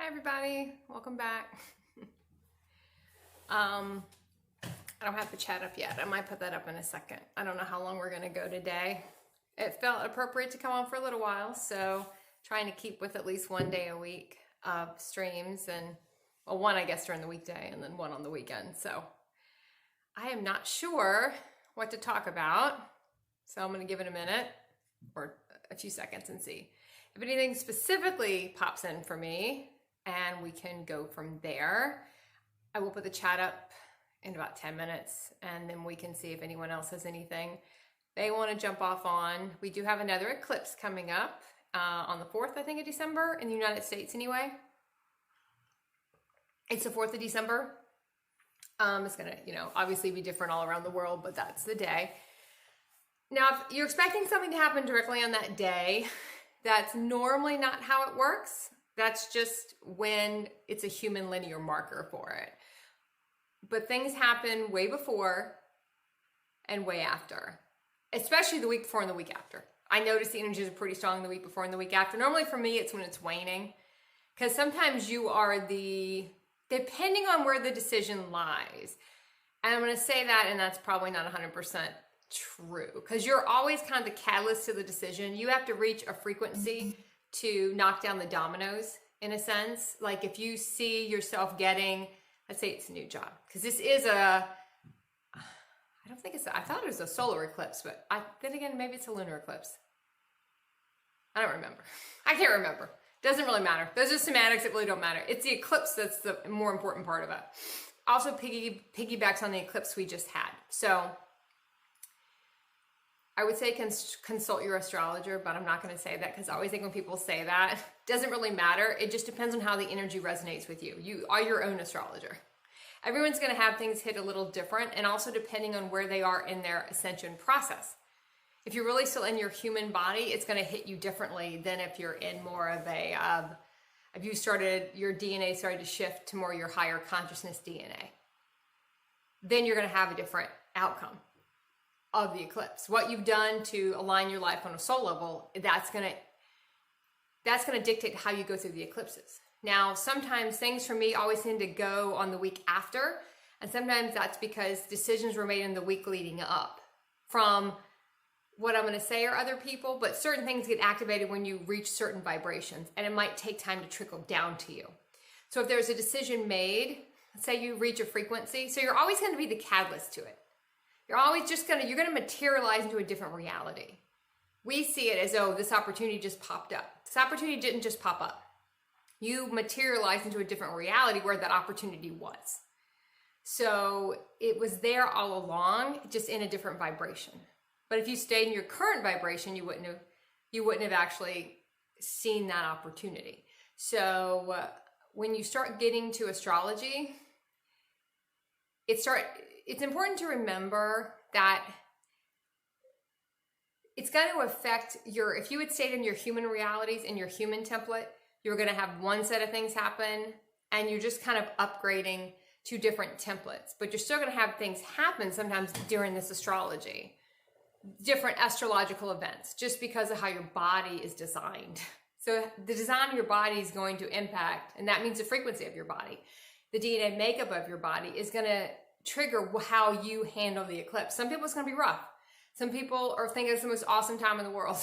Hi everybody, welcome back. I don't have the chat up yet. I might put that up in a second. I don't know how long we're gonna go today. It felt appropriate to come on for a little while, so trying to keep with at least one day a week of streams and well, one I guess during the weekday and then one on the weekend. So I am not sure what to talk about, so I'm gonna give it a minute or a few seconds and see. If anything specifically pops in for me, and we can go from there. I will put the chat up in about 10 minutes and then we can see if anyone else has anything they want to jump off on. We do have another eclipse coming up on the 4th, I think, of December in the United States anyway. It's the 4th of December. It's gonna, obviously be different all around the world, but that's the day. Now, if you're expecting something to happen directly on that day, that's normally not how it works. That's just when it's a human linear marker for it. But things happen way before and way after, especially the week before and the week after. I notice the energies are pretty strong the week before and the week after. Normally for me, it's when it's waning, because sometimes you are depending on where the decision lies. And I'm going to say that, and that's probably not 100% true, because you're always kind of the catalyst to the decision. You have to reach a frequency to knock down the dominoes, in a sense. Like if you see yourself getting, let's say it's a new job, because this is I thought it was a solar eclipse, but then again, maybe it's a lunar eclipse. I don't remember. I can't remember. Doesn't really matter. Those are semantics that really don't matter. It's the eclipse that's the more important part of it. Also piggybacks on the eclipse we just had. So I would say consult your astrologer, but I'm not going to say that because I always think when people say that, it doesn't really matter. It just depends on how the energy resonates with you. You are your own astrologer. Everyone's going to have things hit a little different, and also depending on where they are in their ascension process. If you're really still in your human body, it's going to hit you differently than if you're in more of your DNA started to shift to more your higher consciousness DNA. Then you're going to have a different outcome of the eclipse. What you've done to align your life on a soul level, that's gonna dictate how you go through the eclipses. Now, sometimes things for me always tend to go on the week after, and sometimes that's because decisions were made in the week leading up from what I'm gonna say are other people, but certain things get activated when you reach certain vibrations, and it might take time to trickle down to you. So if there's a decision made, let's say you reach a frequency, so you're always gonna be the catalyst to it. You're always you're gonna materialize into a different reality. We see it as, oh, this opportunity just popped up. This opportunity didn't just pop up. You materialize into a different reality where that opportunity was. So it was there all along, just in a different vibration. But if you stayed in your current vibration, you wouldn't have actually seen that opportunity. So when you start getting to astrology, it's important to remember that it's going to affect if you had stayed in your human realities, in your human template, you're going to have one set of things happen and you're just kind of upgrading to different templates. But you're still going to have things happen sometimes during this astrology, different astrological events, just because of how your body is designed. So the design of your body is going to impact, and that means the frequency of your body. The DNA makeup of your body is going to trigger how you handle the eclipse. Some people it's going to be rough. Some people are thinking it's the most awesome time in the world.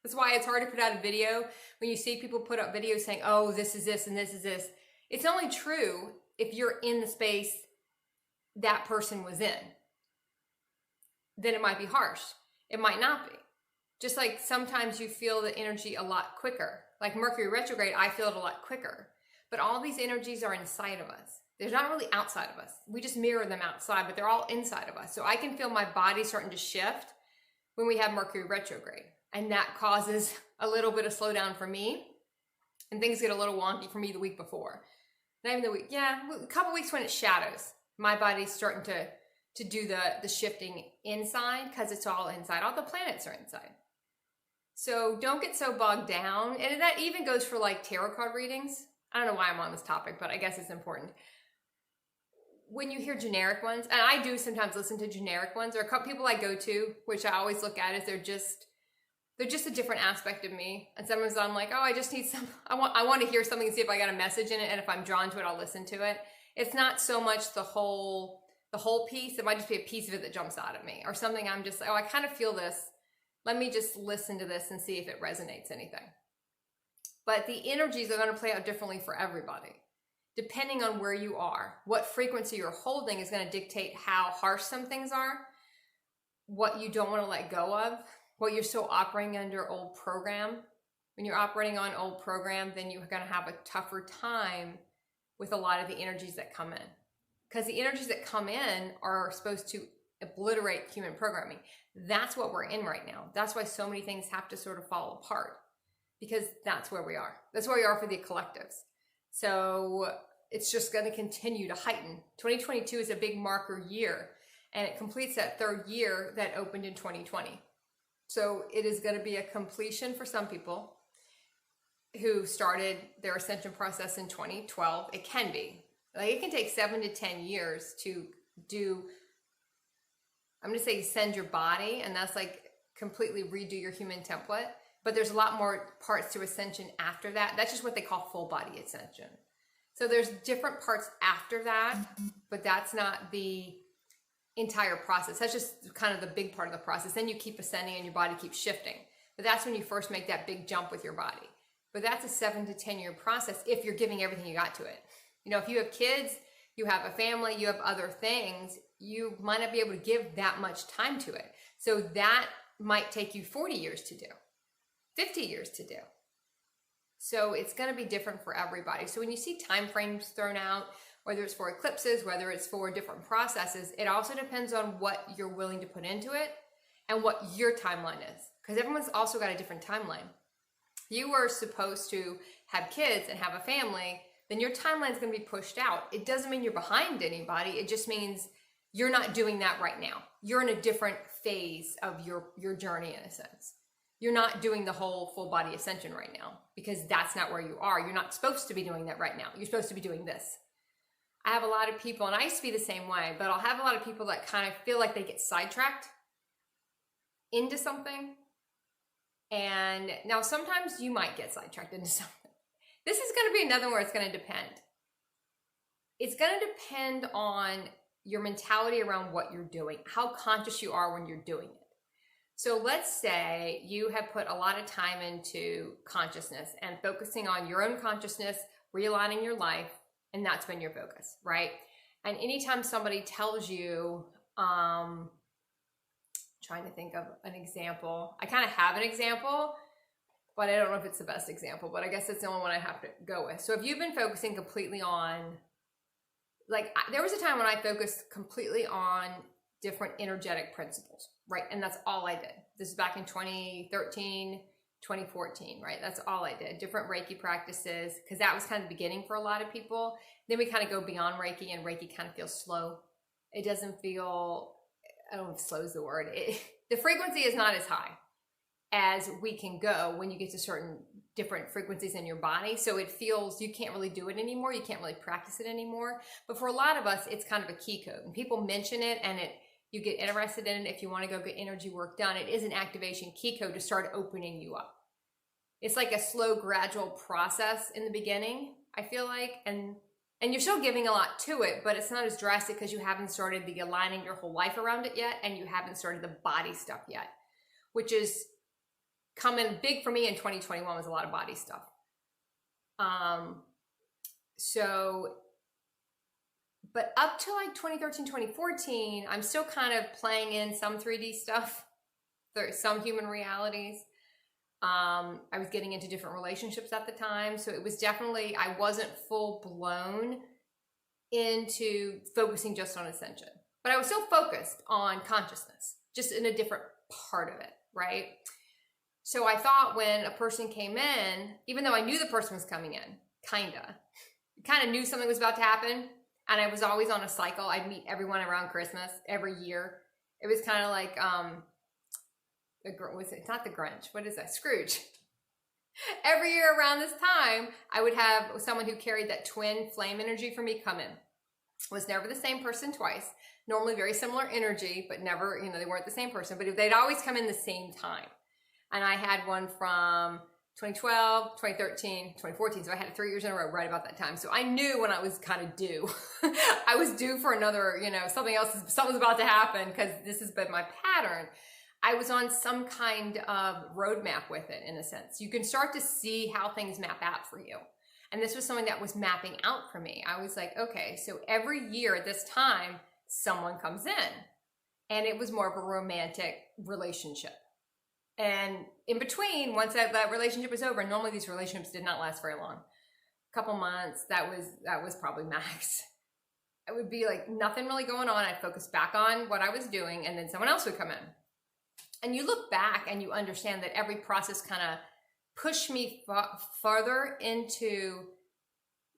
That's why it's hard to put out a video when you see people put up videos saying, oh, this is this and this is this. It's only true if you're in the space that person was in. Then it might be harsh. It might not be. Just like sometimes you feel the energy a lot quicker. Like Mercury retrograde, I feel it a lot quicker. But all these energies are inside of us. They're not really outside of us. We just mirror them outside, but they're all inside of us. So I can feel my body starting to shift when we have Mercury retrograde. And that causes a little bit of slowdown for me. And things get a little wonky for me the week before. Not even the week, a couple weeks when it shadows. My body's starting to do the shifting inside, because it's all inside. All the planets are inside. So don't get so bogged down. And that even goes for like tarot card readings. I don't know why I'm on this topic, but I guess it's important. When you hear generic ones, and I do sometimes listen to generic ones, there are a couple people I go to, which I always look at as they're just they're just a different aspect of me. And sometimes I'm like, oh, I just need I want to hear something and see if I got a message in it. And if I'm drawn to it, I'll listen to it. It's not so much the whole piece. It might just be a piece of it that jumps out at me, or something I'm just like, oh, I kind of feel this. Let me just listen to this and see if it resonates anything. But the energies are going to play out differently for everybody. Depending on where you are, what frequency you're holding is going to dictate how harsh some things are, what you don't want to let go of, what you're still operating under old program. When you're operating on old program, then you're going to have a tougher time with a lot of the energies that come in. Because the energies that come in are supposed to obliterate human programming. That's what we're in right now. That's why so many things have to sort of fall apart, because that's where we are. That's where we are for the collectives. So it's just going to continue to heighten. 2022 is a big marker year, and it completes that third year that opened in 2020. So it is going to be a completion for some people who started their ascension process in 2012. It can be. Like, it can take 7 to 10 years to do, I'm going to say send your body, and that's like completely redo your human template. But there's a lot more parts to ascension after that. That's just what they call full body ascension. So there's different parts after that, but that's not the entire process. That's just kind of the big part of the process. Then you keep ascending and your body keeps shifting. But that's when you first make that big jump with your body. But that's a 7 to 10 year process if you're giving everything you got to it. You know, if you have kids, you have a family, you have other things, you might not be able to give that much time to it. So that might take you 40 years to do, 50 years to do. So it's going to be different for everybody. So when you see time frames thrown out, whether it's for eclipses, whether it's for different processes, it also depends on what you're willing to put into it and what your timeline is. Because everyone's also got a different timeline. You were supposed to have kids and have a family, then your timeline is going to be pushed out. It doesn't mean you're behind anybody. It just means you're not doing that right now. You're in a different phase of your journey, in a sense. You're not doing the whole full body ascension right now, because that's not where you are. You're not supposed to be doing that right now. You're supposed to be doing this. I have a lot of people, and I used to be the same way, but I'll have a lot of people that kind of feel like they get sidetracked into something. And now sometimes you might get sidetracked into something. This is going to be another where it's going to depend. It's going to depend on your mentality around what you're doing, how conscious you are when you're doing it. So let's say you have put a lot of time into consciousness and focusing on your own consciousness, realigning your life, and that's been your focus, right? And anytime somebody tells you, trying to think of an example. I kind of have an example, but I don't know if it's the best example, but I guess it's the only one I have to go with. So if you've been focusing completely on, like, there was a time when I focused completely on different energetic principles, right? And that's all I did. This is back in 2013, 2014, right? That's all I did. Different Reiki practices, because that was kind of the beginning for a lot of people. Then we kind of go beyond Reiki, and Reiki kind of feels slow. It doesn't feel, I don't know if slow is the word. The frequency is not as high as we can go when you get to certain different frequencies in your body. So it feels, you can't really do it anymore. You can't really practice it anymore. But for a lot of us, it's kind of a key code. And people mention it, and you get interested in it if you want to go get energy work done. It is an activation key code to start opening you up. It's like a slow, gradual process in the beginning, I feel like. And you're still giving a lot to it, but it's not as drastic because you haven't started the aligning your whole life around it yet, and you haven't started the body stuff yet, which is coming big for me in 2021 was a lot of body stuff. But up to like 2013, 2014, I'm still kind of playing in some 3D stuff, some human realities. I was getting into different relationships at the time. So it was definitely, I wasn't full blown into focusing just on ascension, but I was still focused on consciousness, just in a different part of it, right? So I thought when a person came in, even though I knew the person was coming in, kind of knew something was about to happen. And I was always on a cycle. I'd meet everyone around Christmas every year. It was kind of like, it's not the Grinch. What is that? Scrooge. Every year around this time, I would have someone who carried that twin flame energy for me come in. Was never the same person twice. Normally very similar energy, but never, they weren't the same person. But they'd always come in the same time. And I had one from 2012, 2013, 2014. So I had it 3 years in a row right about that time. So I knew when I was kind of due. I was due for another, something's about to happen because this has been my pattern. I was on some kind of roadmap with it in a sense. You can start to see how things map out for you. And this was something that was mapping out for me. I was like, okay, so every year at this time, someone comes in. And it was more of a romantic relationship. And in between, once that relationship was over, and normally these relationships did not last very long. A couple months, that was probably max. It would be like nothing really going on. I'd focus back on what I was doing, and then someone else would come in. And you look back and you understand that every process kind of pushed me farther into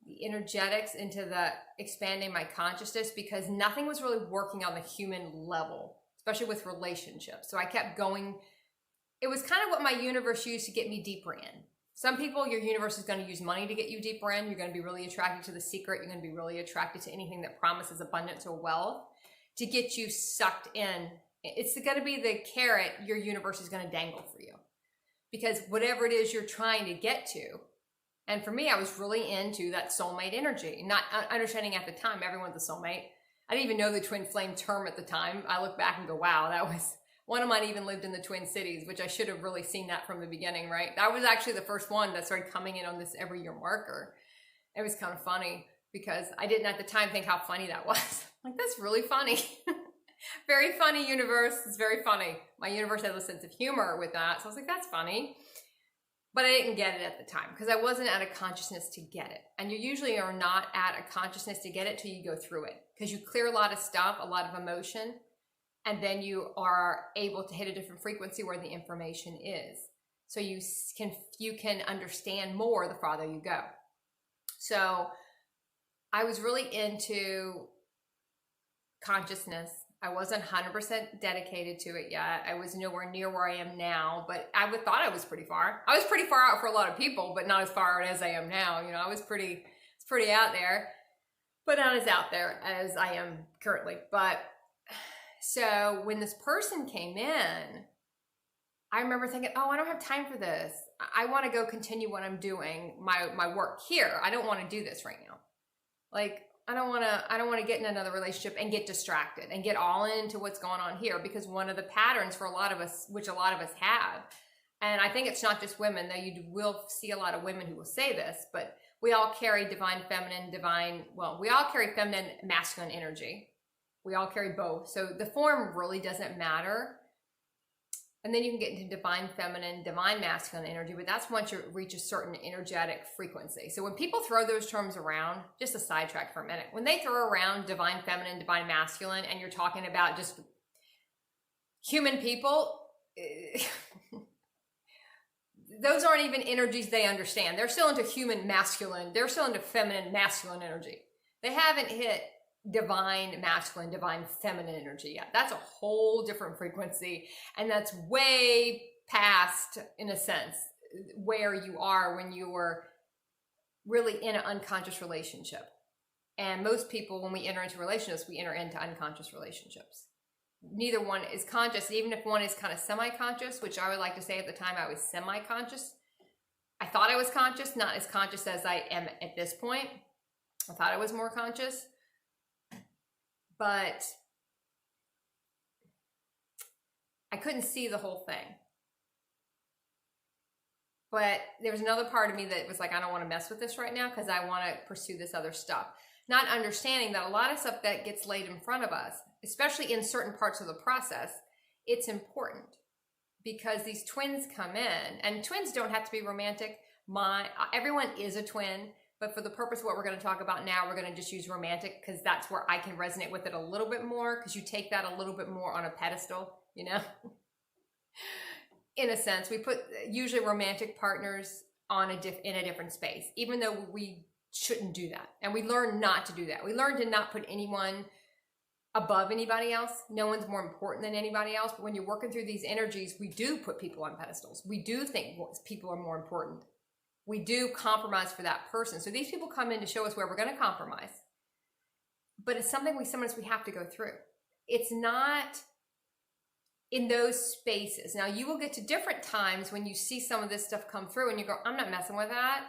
the energetics, into the expanding my consciousness, because nothing was really working on the human level, especially with relationships. So I kept going. It was kind of what my universe used to get me deeper in. Some people, your universe is going to use money to get you deeper in. You're going to be really attracted to the secret. You're going to be really attracted to anything that promises abundance or wealth to get you sucked in. It's going to be the carrot your universe is going to dangle for you. Because whatever it is you're trying to get to, and for me, I was really into that soulmate energy, not understanding at the time everyone's a soulmate. I didn't even know the twin flame term at the time. I look back and go, wow, that was... One of mine even lived in the Twin Cities, which I should have really seen that from the beginning, right? That was actually the first one that started coming in on this every year marker. It was kind of funny because I didn't at the time think how funny that was. Like, that's really funny. Very funny universe. It's very funny. My universe has a sense of humor with that. So I was like, that's funny. But I didn't get it at the time because I wasn't at a consciousness to get it. And you usually are not at a consciousness to get it till you go through it, because you clear a lot of stuff, a lot of emotion. And then you are able to hit a different frequency where the information is. So you can understand more the farther you go. So I was really into consciousness. I wasn't 100% dedicated to it yet. I was nowhere near where I am now, but I thought I was pretty far. I was pretty far out for a lot of people, but not as far out as I am now. I was pretty out there, but not as out there as I am currently. But so when this person came in, I remember thinking, oh, I don't have time for this. I want to go continue what I'm doing, my work here. I don't want to do this right now. Like, I don't want to get in another relationship and get distracted and get all into what's going on here, because one of the patterns for a lot of us, which a lot of us have, and I think it's not just women, though you will see a lot of women who will say this, but we all carry divine feminine, we all carry feminine, masculine energy. We all carry both. So the form really doesn't matter. And then you can get into divine feminine, divine masculine energy, but that's once you reach a certain energetic frequency. So when people throw those terms around, just a sidetrack for a minute, when they throw around divine feminine, divine masculine, and you're talking about just human people, those aren't even energies they understand. They're still into human masculine. They're still into feminine masculine energy. They haven't hit divine masculine, divine feminine energy yet. That's a whole different frequency, and that's way past, in a sense, where you are when you were really in an unconscious relationship. And most people, when we enter into relationships, we enter into unconscious relationships. Neither one is conscious. Even if one is kind of semi-conscious, which I would like to say at the time I was semi-conscious. I thought I was conscious, not as conscious as I am at this point. I thought I was more conscious. But I couldn't see the whole thing. But there was another part of me that was like, I don't want to mess with this right now because I want to pursue this other stuff. Not understanding that a lot of stuff that gets laid in front of us, especially in certain parts of the process, it's important because these twins come in, and twins don't have to be romantic. Everyone is a twin. But for the purpose of what we're going to talk about now, we're going to just use romantic because that's where I can resonate with it a little bit more, because you take that a little bit more on a pedestal, in a sense. We put usually romantic partners in a different space, even though we shouldn't do that. And we learn not to do that. We learn to not put anyone above anybody else. No one's more important than anybody else. But when you're working through these energies, we do put people on pedestals. We do think people are more important. We do compromise for that person. So these people come in to show us where we're going to compromise. But it's something sometimes we have to go through. It's not in those spaces. Now, you will get to different times when you see some of this stuff come through and you go, I'm not messing with that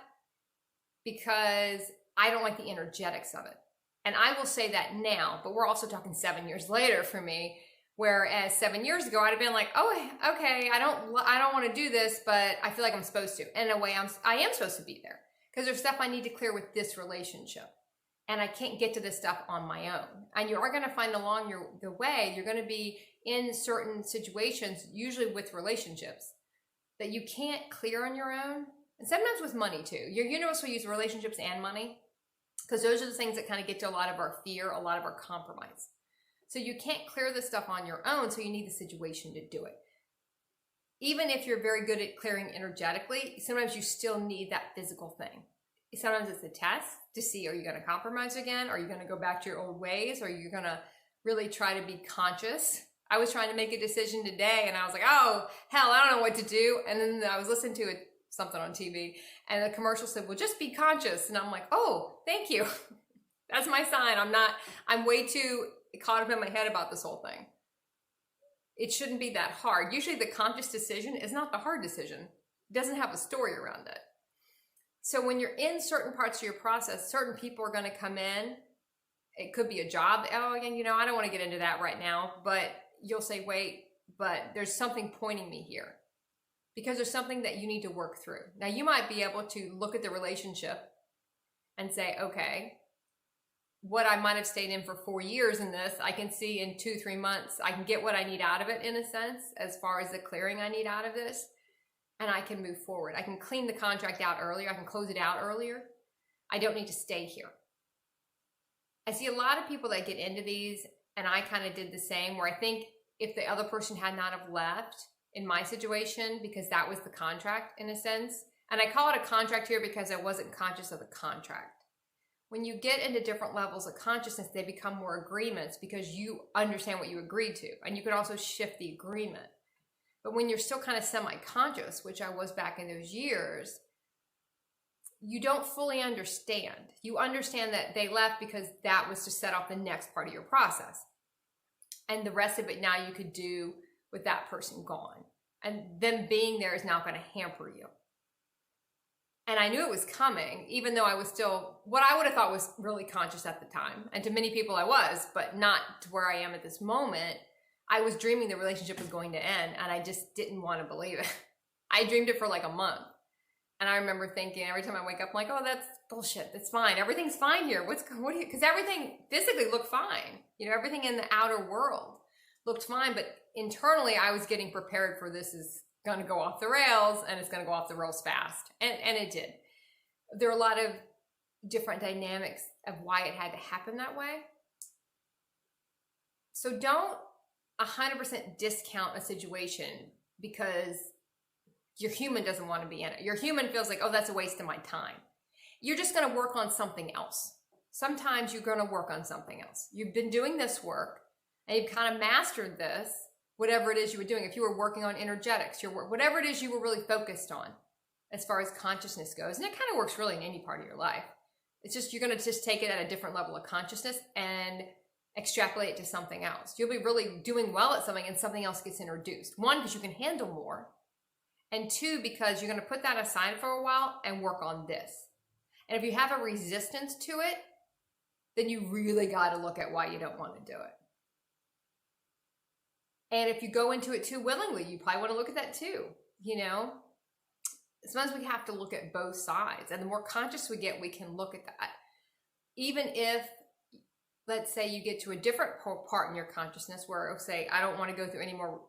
because I don't like the energetics of it. And I will say that now, but we're also talking 7 years later for me. Whereas 7 years ago, I'd have been like, oh, okay, I don't want to do this, but I feel like I'm supposed to. And in a way, I am supposed to be there because there's stuff I need to clear with this relationship. And I can't get to this stuff on my own. And you are going to find along the way, you're going to be in certain situations, usually with relationships, that you can't clear on your own. And sometimes with money too. Your universe will use relationships and money because those are the things that kind of get to a lot of our fear, a lot of our compromise. So you can't clear this stuff on your own, so you need the situation to do it. Even if you're very good at clearing energetically, sometimes you still need that physical thing. Sometimes it's a test to see, are you going to compromise again? Are you going to go back to your old ways? Or are you going to really try to be conscious? I was trying to make a decision today and I was like, oh, hell, I don't know what to do. And then I was listening to something on TV and the commercial said, well, just be conscious. And I'm like, oh, thank you. That's my sign. I'm way too caught up in my head about this whole thing. It shouldn't be that hard. Usually the conscious decision is not the hard decision. It doesn't have a story around it. So when you're in certain parts of your process, certain people are going to come in. It could be a job. Oh, again, I don't want to get into that right now, but you'll say, wait, but there's something pointing me here because there's something that you need to work through. Now you might be able to look at the relationship and say, okay, what I might have stayed in for 4 years in this, I can see in 2-3 months, I can get what I need out of it in a sense, as far as the clearing I need out of this, and I can move forward. I can clean the contract out earlier. I can close it out earlier. I don't need to stay here. I see a lot of people that get into these, and I kind of did the same, where I think if the other person had not have left in my situation, because that was the contract in a sense, and I call it a contract here because I wasn't conscious of the contract. When you get into different levels of consciousness, they become more agreements because you understand what you agreed to. And you can also shift the agreement. But when you're still kind of semi-conscious, which I was back in those years, you don't fully understand. You understand that they left because that was to set off the next part of your process. And the rest of it now you could do with that person gone. And them being there is now going to hamper you. And I knew it was coming, even though I was still, what I would have thought was really conscious at the time. And to many people I was, but not to where I am at this moment. I was dreaming the relationship was going to end, and I just didn't want to believe it. I dreamed it for like a month. And I remember thinking every time I wake up, I'm like, oh, that's bullshit. That's fine. Everything's fine here. Because everything physically looked fine. Everything in the outer world looked fine. But internally, I was getting prepared for this is going to go off the rails, and it's going to go off the rails fast. And it did. There are a lot of different dynamics of why it had to happen that way. So don't 100% discount a situation because your human doesn't want to be in it. Your human feels like, oh, that's a waste of my time. You're just going to work on something else. Sometimes you're going to work on something else. You've been doing this work and you've kind of mastered this, whatever it is you were doing. If you were working on energetics, whatever it is you were really focused on as far as consciousness goes. And it kind of works really in any part of your life. It's just, you're going to just take it at a different level of consciousness and extrapolate it to something else. You'll be really doing well at something and something else gets introduced. One, because you can handle more. And two, because you're going to put that aside for a while and work on this. And if you have a resistance to it, then you really got to look at why you don't want to do it. And if you go into it too willingly, you probably want to look at that too. Sometimes we have to look at both sides. And the more conscious we get, we can look at that. Even if, let's say you get to a different part in your consciousness where, say, I don't want to go through any more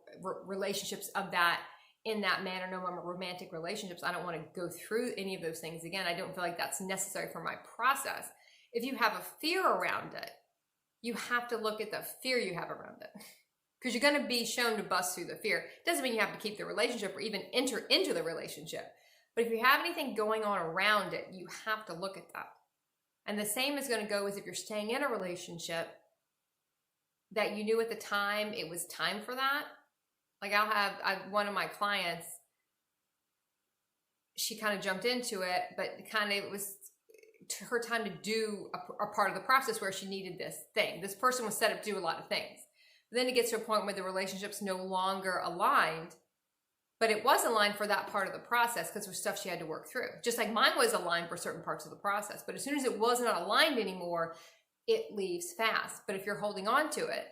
relationships of that in that manner, no more romantic relationships. I don't want to go through any of those things again. I don't feel like that's necessary for my process. If you have a fear around it, you have to look at the fear you have around it. Because you're going to be shown to bust through the fear. It doesn't mean you have to keep the relationship or even enter into the relationship. But if you have anything going on around it, you have to look at that. And the same is going to go as if you're staying in a relationship that you knew at the time it was time for that. Like one of my clients, she kind of jumped into it, but it was her time to do a part of the process where she needed this thing. This person was set up to do a lot of things. Then it gets to a point where the relationship's no longer aligned, but it was aligned for that part of the process because there's stuff she had to work through. Just like mine was aligned for certain parts of the process. But as soon as it was not aligned anymore, it leaves fast. But if you're holding on to it,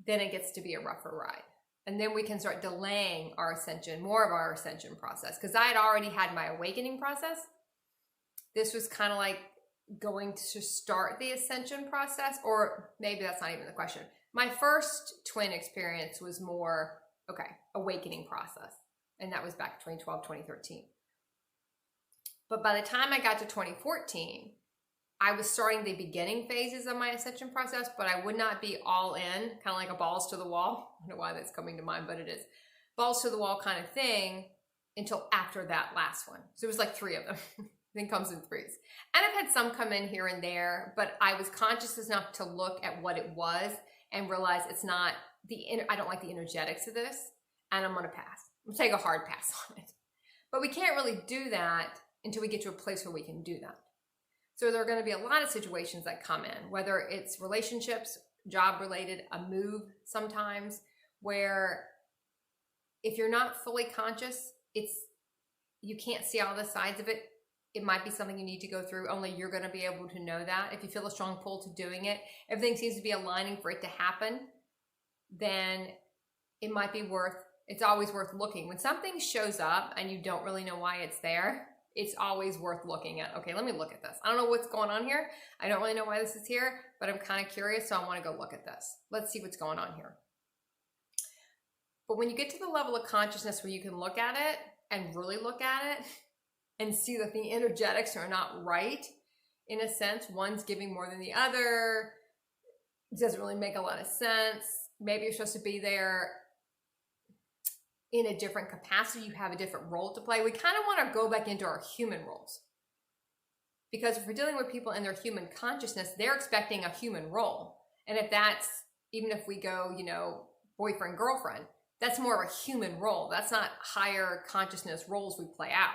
then it gets to be a rougher ride. And then we can start delaying our ascension, more of our ascension process. Because I had already had my awakening process. This was kind of like going to start the ascension process, or maybe that's not even the question. My first twin experience was more, okay, awakening process. And that was back in 2012, 2013. But by the time I got to 2014, I was starting the beginning phases of my ascension process, but I would not be all in, kind of like a balls to the wall. I don't know why that's coming to mind, but it is. Balls to the wall kind of thing until after that last one. So it was like 3 of them. Then comes in 3s. And I've had some come in here and there, but I was conscious enough to look at what it was and realize it's not I don't like the energetics of this, and I'm going to pass. I'm going to take a hard pass on it. But we can't really do that until we get to a place where we can do that. So there are going to be a lot of situations that come in, whether it's relationships, job related, a move sometimes, where if you're not fully conscious, you can't see all the sides of it. It might be something you need to go through. Only you're going to be able to know that. If you feel a strong pull to doing it, everything seems to be aligning for it to happen, then it might be it's always worth looking. When something shows up and you don't really know why it's there, it's always worth looking at. Okay, let me look at this. I don't know what's going on here. I don't really know why this is here, but I'm kind of curious, so I want to go look at this. Let's see what's going on here. But when you get to the level of consciousness where you can look at it and really look at it and see that the energetics are not right, in a sense, one's giving more than the other, it doesn't really make a lot of sense. Maybe you're supposed to be there in a different capacity. You have a different role to play. We kind of want to go back into our human roles. Because if we're dealing with people in their human consciousness, they're expecting a human role. And even if we go, boyfriend, girlfriend, that's more of a human role. That's not higher consciousness roles we play out.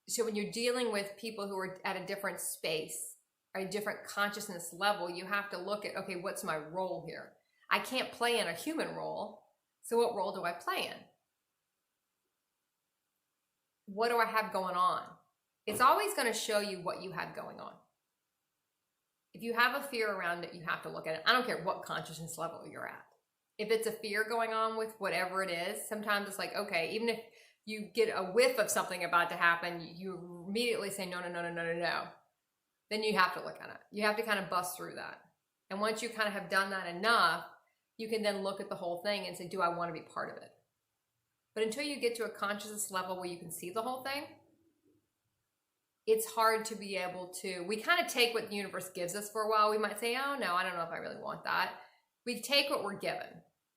So when you're dealing with people who are at a different space, or a different consciousness level, you have to look at, okay, what's my role here? I can't play in a human role, so what role do I play in? What do I have going on? It's always going to show you what you have going on. If you have a fear around it, you have to look at it. I don't care what consciousness level you're at. If it's a fear going on with whatever it is, sometimes it's like, okay, even if you get a whiff of something about to happen, you immediately say, no. Then you have to look at it. You have to kind of bust through that. And once you kind of have done that enough, you can then look at the whole thing and say, do I want to be part of it? But until you get to a consciousness level where you can see the whole thing, it's hard to be able to, we kind of take what the universe gives us for a while. We might say, oh no, I don't know if I really want that. We take what we're given,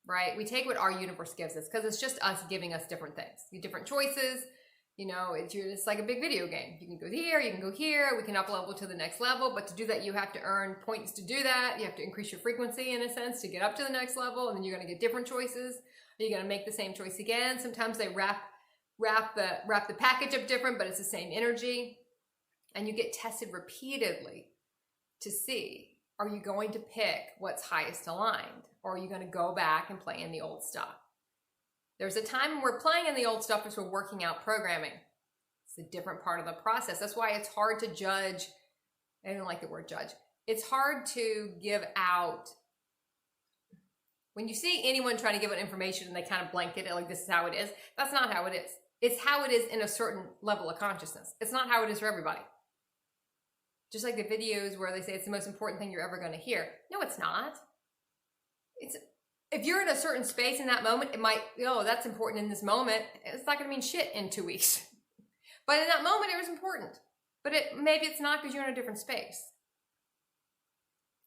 right? We take what our universe gives us because it's just us giving us different things, different choices. It's like a big video game. You can go here, you can go here, we can up level to the next level, but to do that, you have to earn points to do that. You have to increase your frequency in a sense to get up to the next level, and then you're going to get different choices. You're going to make the same choice again. Sometimes they wrap the package up different, but it's the same energy. And you get tested repeatedly to see, are you going to pick what's highest aligned? Or are you going to go back and play in the old stuff? There's a time when we're playing in the old stuff as we're working out programming. It's a different part of the process. That's why it's hard to judge. I don't like the word judge. It's hard to give out. When you see anyone trying to give out information and they kind of blanket it like this is how it is, that's not how it is. It's how it is in a certain level of consciousness. It's not how it is for everybody. Just like the videos where they say it's the most important thing you're ever going to hear. No, it's not. If you're in a certain space in that moment, it might, that's important in this moment. It's not going to mean shit in 2 weeks. But in that moment, it was important. But maybe it's not because you're in a different space.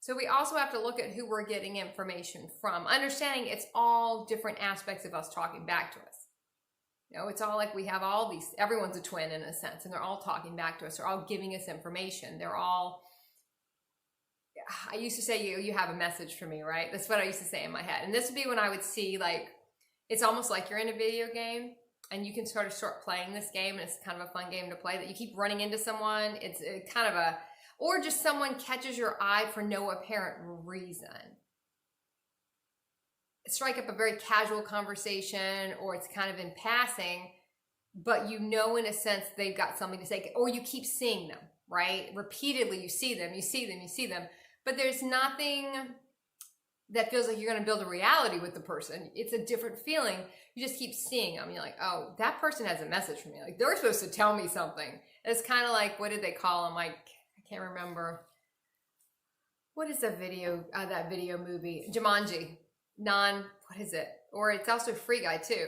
So we also have to look at who we're getting information from. Understanding it's all different aspects of us talking back to us. It's all like we have all these, everyone's a twin in a sense, and they're all talking back to us. They're all giving us information. I used to say, you have a message for me, right? That's what I used to say in my head. And this would be when I would see, it's almost like you're in a video game and you can start playing this game, and it's kind of a fun game to play that you keep running into someone. It's kind of or just someone catches your eye for no apparent reason. Strike up a very casual conversation, or it's kind of in passing, but you know in a sense they've got something to say, or you keep seeing them, right? Repeatedly you see them, but there's nothing that feels like you're going to build a reality with the person. It's a different feeling. You just keep seeing them. You're like, oh, that person has a message for me. Like, they're supposed to tell me something. It's kind of like, what did they call them? Like, I can't remember. What is that video movie? Jumanji. What is it? Or it's also Free Guy too.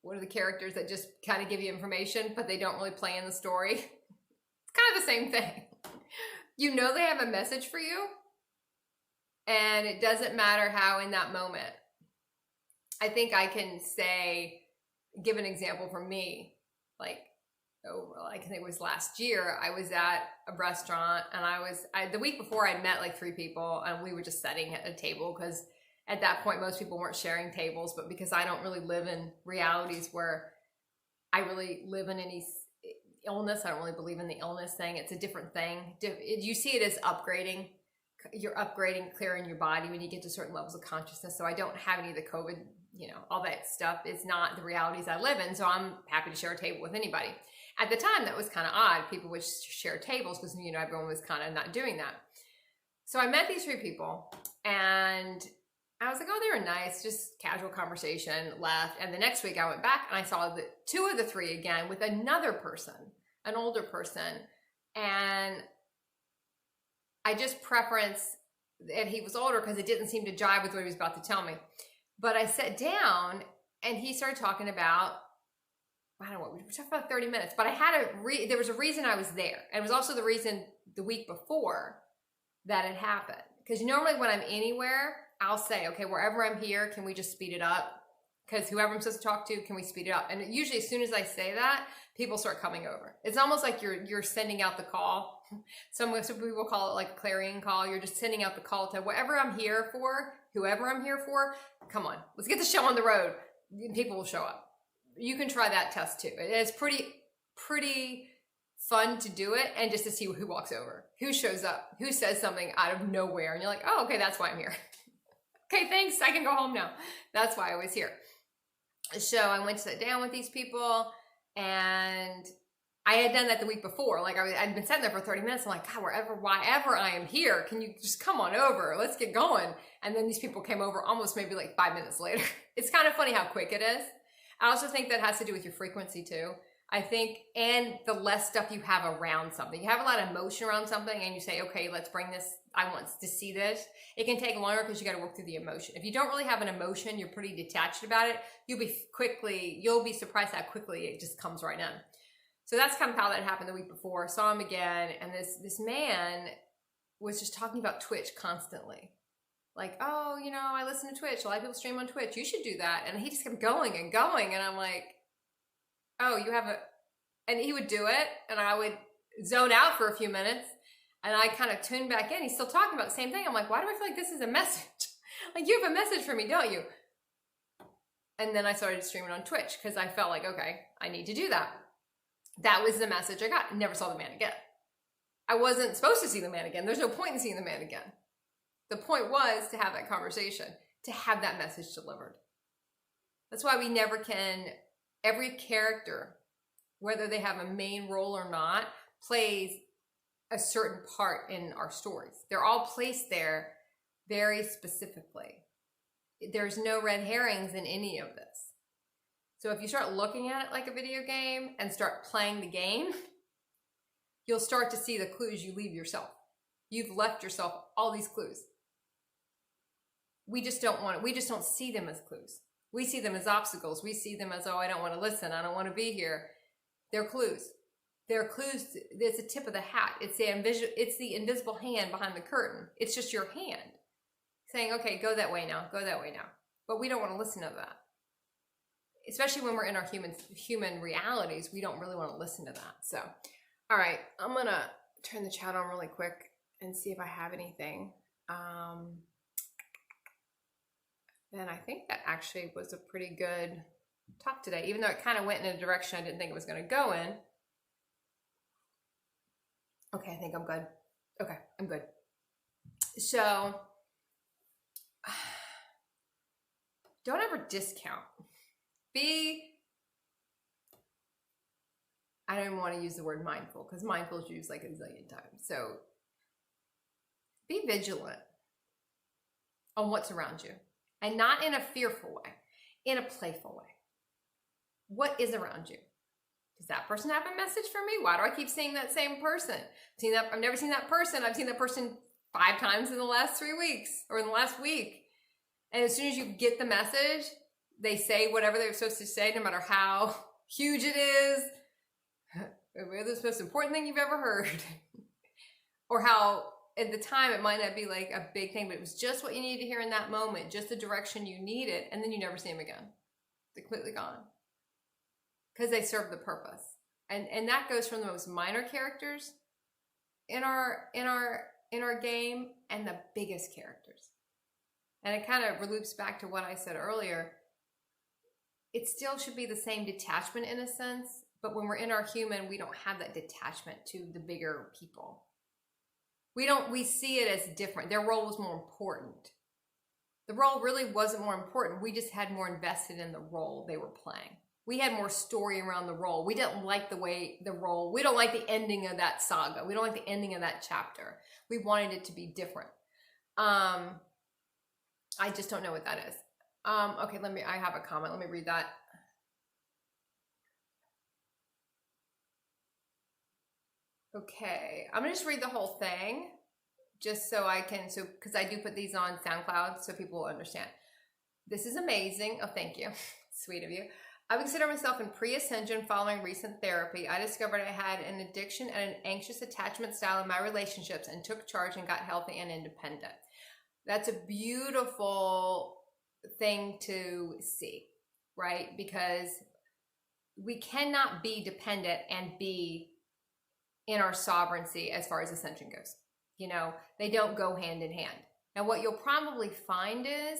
What are the characters that just kind of give you information, but they don't really play in the story? It's kind of the same thing. You know they have a message for you, and it doesn't matter how in that moment. I think I can give an example from me. Like, I think it was last year, I was at a restaurant, and the week before I'd met like 3 people, and we were just sitting at a table because at that point most people weren't sharing tables, but because I don't really live in realities where I really live in any illness, I don't really believe in the illness thing. It's a different thing. You see it as upgrading. You're upgrading, clearing your body when you get to certain levels of consciousness. So I don't have any of the COVID, all that stuff. It's not the realities I live in. So I'm happy to share a table with anybody. At the time, that was kind of odd. People would share tables because, everyone was kind of not doing that. So I met these 3 people, and I was like, oh, they were nice, just casual conversation, left. And the next week I went back and I saw 2 of the 3 again with another person, an older person. And I just preference that he was older because it didn't seem to jive with what he was about to tell me. But I sat down and he started talking about, I don't know what, we were talking about 30 minutes, but I had there was a reason I was there. And it was also the reason the week before that had happened. Because normally when I'm anywhere, I'll say, okay, wherever I'm here, can we just speed it up? Because whoever I'm supposed to talk to, can we speed it up? And usually as soon as I say that, people start coming over. It's almost like you're sending out the call. Some people call it like a clarion call. You're just sending out the call to whatever I'm here for, whoever I'm here for, come on, let's get the show on the road. People will show up. You can try that test too. It's pretty fun to do it, and just to see who walks over, who shows up, who says something out of nowhere, and you're like, oh, okay, that's why I'm here. Okay, thanks, I can go home now. That's why I was here. So I went to sit down with these people, and I had done that the week before. Like I'd been sitting there for 30 minutes. I'm like, God, wherever I am here, can you just come on over? Let's get going. And then these people came over almost maybe like 5 minutes later. It's kind of funny how quick it is. I also think that has to do with your frequency too. I think, and the less stuff you have around something. You have a lot of emotion around something and you say, okay, let's bring this, I want to see this. It can take longer because you got to work through the emotion. If you don't really have an emotion, you're pretty detached about it, you'll be surprised how quickly it just comes right in. So that's kind of how that happened the week before. Saw him again, and this man was just talking about Twitch constantly. Like, oh, I listen to Twitch. A lot of people stream on Twitch. You should do that. And he just kept going and going. And I'm like, oh, and he would do it. And I would zone out for a few minutes. And I kind of tuned back in. He's still talking about the same thing. I'm like, why do I feel like this is a message? Like, you have a message for me, don't you? And then I started streaming on Twitch because I felt like, okay, I need to do that. That was the message I got. Never saw the man again. I wasn't supposed to see the man again. There's no point in seeing the man again. The point was to have that conversation, to have that message delivered. That's why we never can, every character, whether they have a main role or not, plays a certain part in our stories. They're all placed there very specifically. There's no red herrings in any of this. So if you start looking at it like a video game and start playing the game, you'll start to see the clues you leave yourself. You've left yourself all these clues. We just don't see them as clues. We see them as obstacles. We see them as, oh, I don't want to listen. I don't want to be here. They're clues. They're clues. It's a tip of the hat. It's the invisible hand behind the curtain. It's just your hand saying, okay, go that way now. Go that way now. But we don't want to listen to that. Especially when we're in our human realities, we don't really want to listen to that. So, all right, I'm going to turn the chat on really quick and see if I have anything. And I think that actually was a pretty good talk today, even though it kind of went in a direction I didn't think it was going to go in. Okay, I think I'm good. Okay, I'm good. So don't ever discount. I don't even want to use the word mindful because mindful is used like a zillion times. So be vigilant on what's around you, and not in a fearful way, in a playful way. What is around you? Does that person have a message for me? Why do I keep seeing that same person? I've never seen that person. I've seen that person 5 times in the last 3 weeks or in the last week. And as soon as you get the message, they say whatever they're supposed to say, no matter how huge it is. It's the most important thing you've ever heard. Or how at the time it might not be like a big thing, but it was just what you needed to hear in that moment, just the direction you needed, and then you never see them again. They're completely gone. Because they serve the purpose. And that goes from the most minor characters in our game and the biggest characters. And it kind of loops back to what I said earlier. It still should be the same detachment in a sense, but when we're in our human, we don't have that detachment to the bigger people. We see it as different. Their role was more important. The role really wasn't more important. We just had more invested in the role they were playing. We had more story around the role. We didn't like we don't like the ending of that saga. We don't like the ending of that chapter. We wanted it to be different. I just don't know what that is. Okay, I have a comment. Let me read that. Okay, I'm gonna just read the whole thing just so I can, because I do put these on SoundCloud so people will understand. This is amazing. Oh, thank you. Sweet of you. I consider myself in pre-ascension following recent therapy. I discovered I had an addiction and an anxious attachment style in my relationships and took charge and got healthy and independent. That's a beautiful thing to see, right? Because we cannot be dependent and be in our sovereignty as far as ascension goes. They don't go hand in hand. Now, what you'll probably find is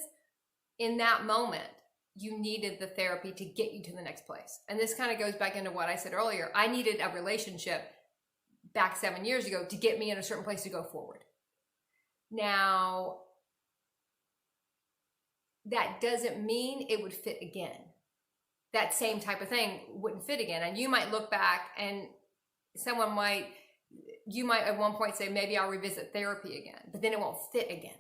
in that moment, you needed the therapy to get you to the next place. And this kind of goes back into what I said earlier. I needed a relationship back 7 years ago to get me in a certain place to go forward. Now, that doesn't mean it would fit again. That same type of thing wouldn't fit again. And you might look back and you might at one point say, maybe I'll revisit therapy again, but then it won't fit again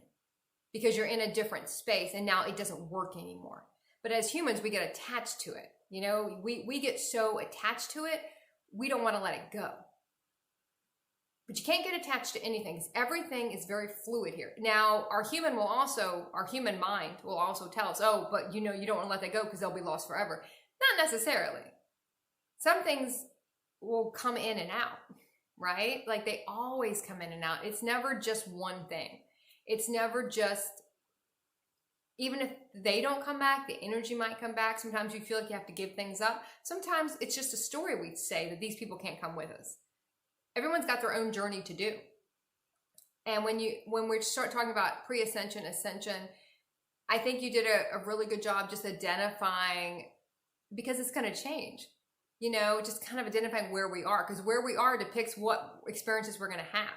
because you're in a different space and now it doesn't work anymore. But as humans, we get attached to it. We get so attached to it, we don't want to let it go. But you can't get attached to anything because everything is very fluid here. Now, our human mind will also tell us, oh, but you don't want to let that go because they'll be lost forever. Not necessarily. Some things will come in and out, right? Like they always come in and out. It's never just one thing. It's never just, even if they don't come back, the energy might come back. Sometimes you feel like you have to give things up. Sometimes it's just a story we'd say that these people can't come with us. Everyone's got their own journey to do. And when we start talking about pre-ascension, ascension, I think you did a really good job just identifying, because it's going to change, just kind of identifying where we are, because where we are depicts what experiences we're going to have.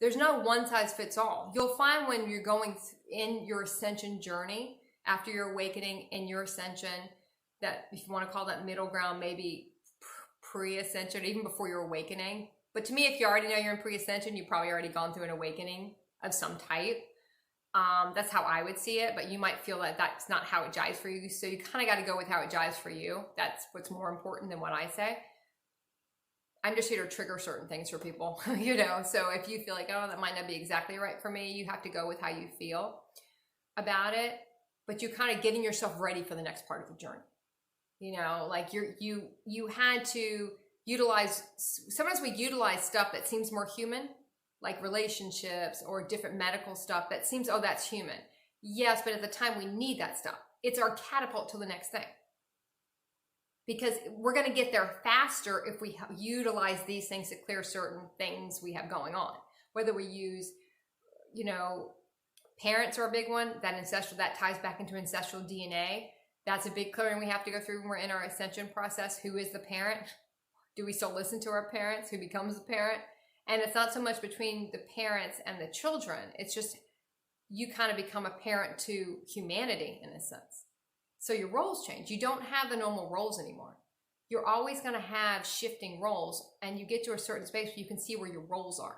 There's no one size fits all. You'll find when you're going in your ascension journey, after your awakening in your ascension, that if you want to call that middle ground, maybe pre-ascension, even before your awakening. But to me, if you already know you're in pre-ascension, you've probably already gone through an awakening of some type. That's how I would see it, but you might feel that that's not how it jives for you. So you kind of got to go with how it jives for you. That's what's more important than what I say. I'm just here to trigger certain things for people, so if you feel like, oh, that might not be exactly right for me, you have to go with how you feel about it, but you're kind of getting yourself ready for the next part of the journey. Like you had to utilize, sometimes we utilize stuff that seems more human, like relationships or different medical stuff that seems, oh, that's human. Yes, but at the time we need that stuff. It's our catapult to the next thing. Because we're going to get there faster if we utilize these things to clear certain things we have going on. Whether we use, parents are a big one. That ties back into ancestral DNA. That's a big clearing we have to go through when we're in our ascension process. Who is the parent? Do we still listen to our parents? Who becomes the parent? And it's not so much between the parents and the children. It's just you kind of become a parent to humanity in a sense. So your roles change. You don't have the normal roles anymore. You're always going to have shifting roles, and you get to a certain space where you can see where your roles are.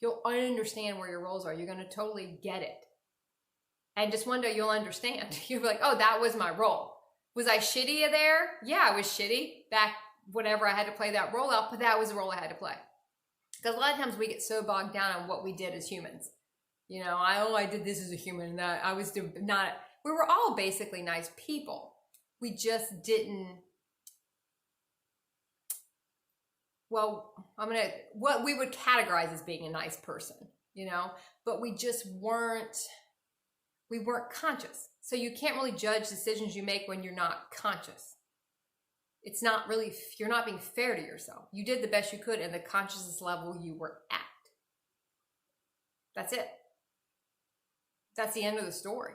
You'll understand where your roles are. You're going to totally get it. And just one day you'll understand. You'll be like, oh, that was my role. Was I shitty there? Yeah, I was shitty back whenever I had to play that role out, but that was the role I had to play. Because a lot of times we get so bogged down on what we did as humans. You know, I did this as a human, and that I was not. We were all basically nice people. We just didn't. Well, what we would categorize as being a nice person, you know, but we just weren't conscious. So you can't really judge decisions you make when you're not conscious. It's not really, you're not being fair to yourself. You did the best you could in the consciousness level you were at. That's it. That's the end of the story.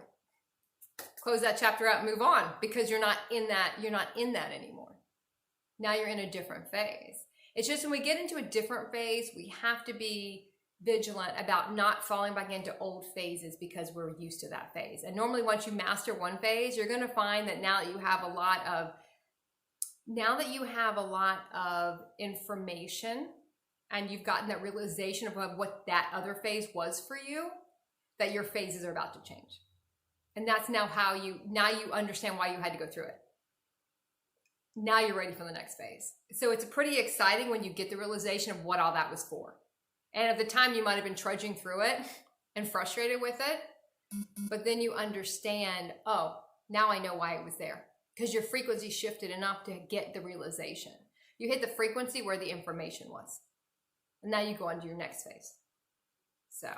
Close that chapter out and move on, because you're not in that anymore. Now you're in a different phase. It's just when we get into a different phase, we have to be vigilant about not falling back into old phases because we're used to that phase. And normally once you master one phase, you're going to find that now that you have a lot of information and you've gotten that realization of what that other phase was for you, that your phases are about to change. And that's now you understand why you had to go through it. Now you're ready for the next phase. So it's pretty exciting when you get the realization of what all that was for. And at the time you might have been trudging through it and frustrated with it, but then you understand, oh, now I know why it was there. Because your frequency shifted enough to get the realization. You hit the frequency where the information was. And now you go on to your next phase. So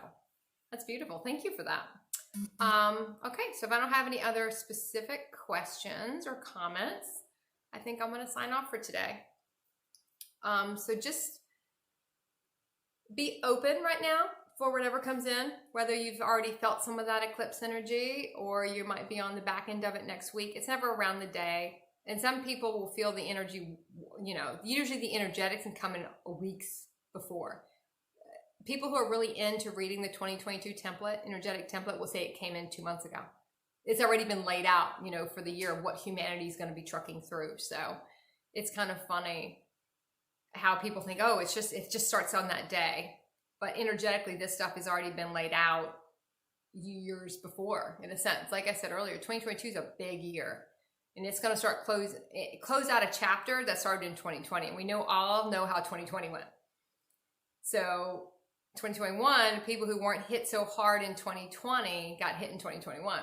that's beautiful. Thank you for that. Okay, so if I don't have any other specific questions or comments, I think I'm going to sign off for today. So just be open right now for whatever comes in, whether you've already felt some of that eclipse energy or you might be on the back end of it next week. It's never around the day. And some people will feel the energy, you know, usually the energetics can come in weeks before. People who are really into reading the 2022 template, energetic template, will say it came in 2 months ago. It's already been laid out, you know, for the year of what humanity is going to be trucking through. So it's kind of funny how people think, oh, it just starts on that day. But energetically, this stuff has already been laid out years before, in a sense. Like I said earlier, 2022 is a big year. And it's going to start close out a chapter that started in 2020. And we all know how 2020 went. So 2021, people who weren't hit so hard in 2020 got hit in 2021.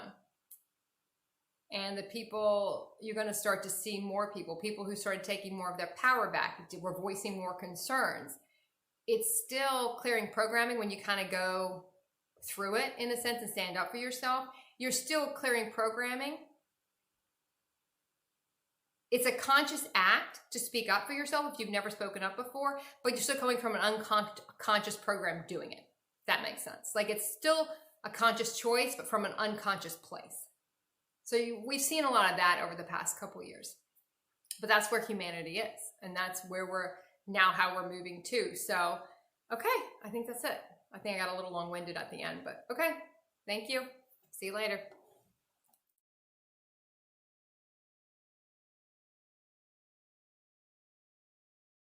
And the people, you're going to start to see more people who started taking more of their power back, were voicing more concerns. It's still clearing programming when you kind of go through it, in a sense, and stand up for yourself. You're still clearing programming. It's a conscious act to speak up for yourself if you've never spoken up before, but you're still coming from an unconscious program doing it. If that makes sense. Like, it's still a conscious choice, but from an unconscious place. So we've seen a lot of that over the past couple of years. But that's where humanity is. And that's where how we're moving to. So, okay, I think that's it. I think I got a little long-winded at the end, but okay. Thank you. See you later.